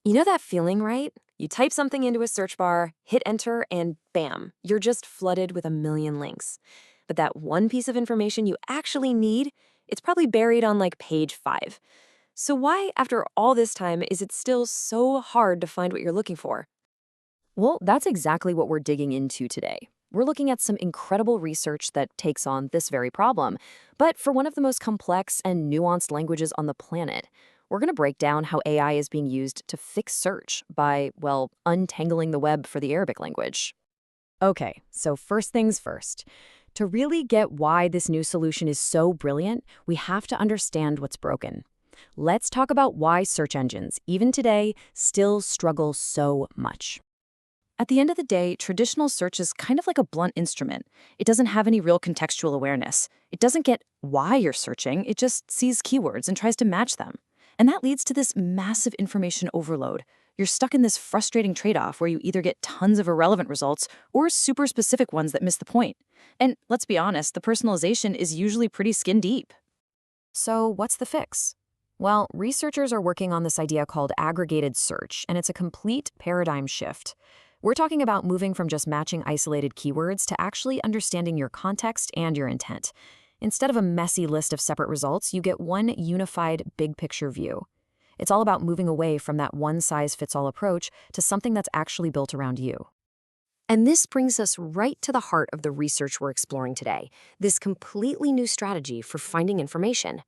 You know that feeling, right? You type something into a search bar, hit enter, and bam, you're just flooded with a million links. But that one piece of information you actually need, it's probably buried on like page 5. So why, after all this time, is it still so hard to find what you're looking for? Well, that's exactly what we're digging into today. We're looking at some incredible research that takes on this very problem, but for one of the most complex and nuanced languages on the planet. We're going to break down how AI is being used to fix search by, well, untangling the web for the Arabic language. Okay, so first things first. To really get why this new solution is so brilliant, we have to understand what's broken. Let's talk about why search engines, even today, still struggle so much. At the end of the day, traditional search is kind of like a blunt instrument. It doesn't have any real contextual awareness. It doesn't get why you're searching, it just sees keywords and tries to match them. And that leads to this massive information overload. You're stuck in this frustrating trade-off where you either get tons of irrelevant results or super specific ones that miss the point. And let's be honest, the personalization is usually pretty skin deep. So what's the fix? Well, researchers are working on this idea called aggregated search, and it's a complete paradigm shift. We're talking about moving from just matching isolated keywords to actually understanding your context and your intent. Instead of a messy list of separate results, you get one unified big picture view. It's all about moving away from that one-size-fits-all approach to something that's actually built around you. And this brings us right to the heart of the research we're exploring today, this completely new strategy for finding information.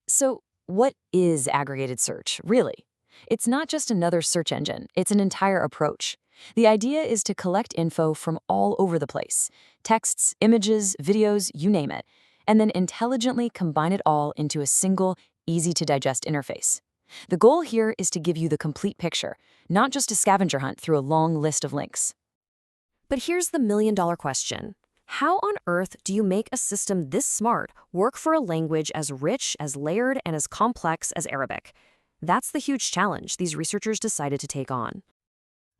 So, what is aggregated search, really? It's not just another search engine, it's an entire approach. The idea is to collect info from all over the place, texts, images, videos, you name it, and then intelligently combine it all into a single, easy-to-digest interface. The goal here is to give you the complete picture, not just a scavenger hunt through a long list of links. But here's the million-dollar question. How on earth do you make a system this smart work for a language as rich, as layered, and as complex as Arabic? That's the huge challenge these researchers decided to take on.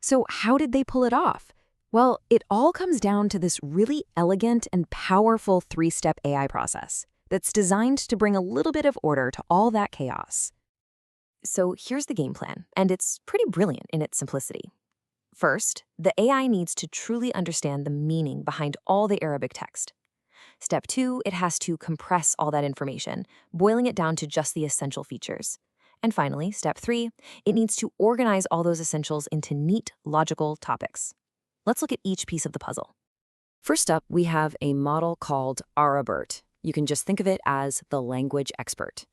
So how did they pull it off? Well, it all comes down to this really elegant and powerful 3-step AI process that's designed to bring a little bit of order to all that chaos. So here's the game plan, and it's pretty brilliant in its simplicity. First, the AI needs to truly understand the meaning behind all the Arabic text. Step 2, it has to compress all that information, boiling it down to just the essential features. And finally, step 3, it needs to organize all those essentials into neat, logical topics. Let's look at each piece of the puzzle. First up, we have a model called AraBERT. You can just think of it as the language expert.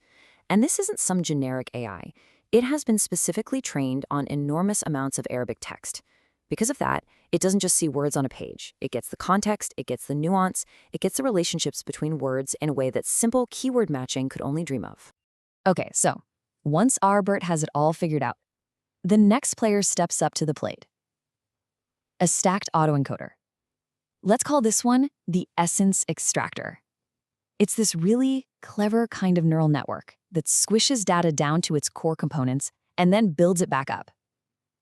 And this isn't some generic AI. It has been specifically trained on enormous amounts of Arabic text. Because of that, it doesn't just see words on a page. It gets the context, it gets the nuance, it gets the relationships between words in a way that simple keyword matching could only dream of. Okay, so once AraBERT has it all figured out, the next player steps up to the plate. A stacked autoencoder. Let's call this one the essence extractor. It's this really clever kind of neural network that squishes data down to its core components and then builds it back up.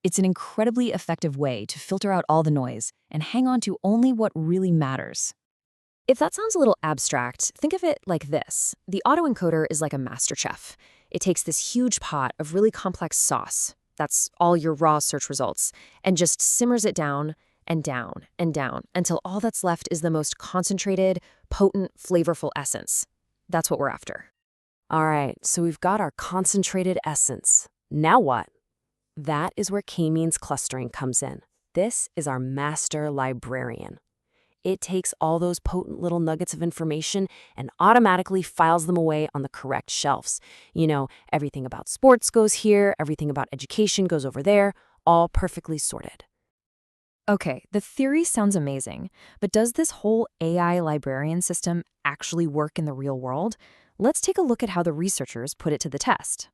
It's an incredibly effective way to filter out all the noise and hang on to only what really matters. If that sounds a little abstract, think of it like this. The autoencoder is like a master chef. It takes this huge pot of really complex sauce, that's all your raw search results, and just simmers it down and down and down until all that's left is the most concentrated, potent, flavorful essence. That's what we're after. All right, so we've got our concentrated essence. Now what? That is where k-means clustering comes in. This is our master librarian. It takes all those potent little nuggets of information and automatically files them away on the correct shelves. Everything about sports goes here, everything about education goes over there, all perfectly sorted. Okay, the theory sounds amazing, but does this whole AI librarian system actually work in the real world? Let's take a look at how the researchers put it to the test.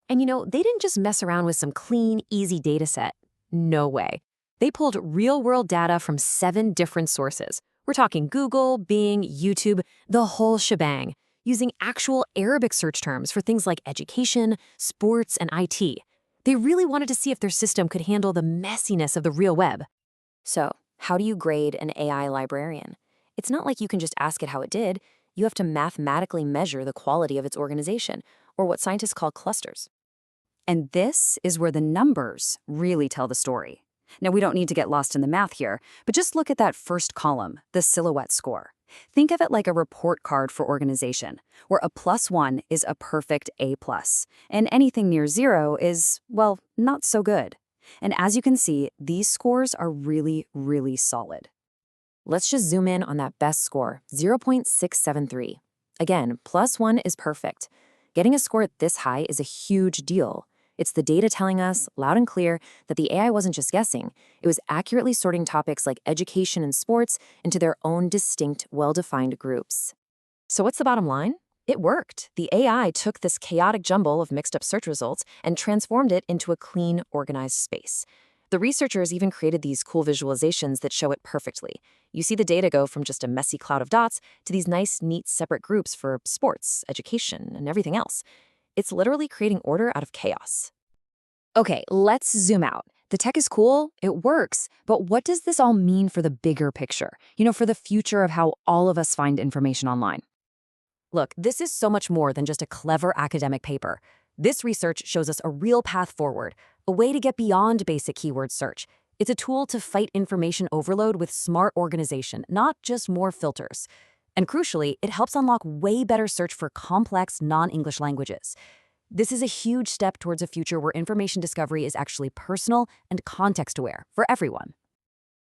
And they didn't just mess around with some clean, easy data set. No way. They pulled real-world data from 7 different sources. We're talking Google, Bing, YouTube, the whole shebang, using actual Arabic search terms for things like education, sports, and IT. They really wanted to see if their system could handle the messiness of the real web. So, how do you grade an AI librarian? It's not like you can just ask it how it did. You have to mathematically measure the quality of its organization, or what scientists call clusters. And this is where the numbers really tell the story. Now, we don't need to get lost in the math here, but just look at that first column, the silhouette score. Think of it like a report card for organization, where a +1 is a perfect A+, and anything near 0 is, well, not so good. And as you can see, these scores are really, really solid. Let's just zoom in on that best score, 0.673. Again, +1 is perfect. Getting a score this high is a huge deal. It's the data telling us, loud and clear, that the AI wasn't just guessing. It was accurately sorting topics like education and sports into their own distinct, well-defined groups. So what's the bottom line? It worked. The AI took this chaotic jumble of mixed-up search results and transformed it into a clean, organized space. The researchers even created these cool visualizations that show it perfectly. You see the data go from just a messy cloud of dots to these nice, neat, separate groups for sports, education, and everything else. It's literally creating order out of chaos. Okay, let's zoom out. The tech is cool, it works, but what does this all mean for the bigger picture? For the future of how all of us find information online? Look, this is so much more than just a clever academic paper. This research shows us a real path forward, a way to get beyond basic keyword search. It's a tool to fight information overload with smart organization, not just more filters. And crucially, it helps unlock way better search for complex non-English languages. This is a huge step towards a future where information discovery is actually personal and context-aware for everyone.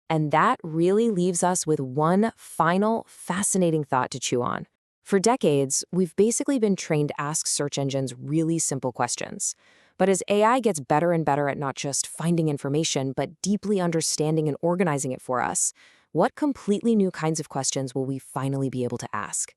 And that really leaves us with one final, fascinating thought to chew on. For decades, we've basically been trained to ask search engines really simple questions. But as AI gets better and better at not just finding information, but deeply understanding and organizing it for us, what completely new kinds of questions will we finally be able to ask?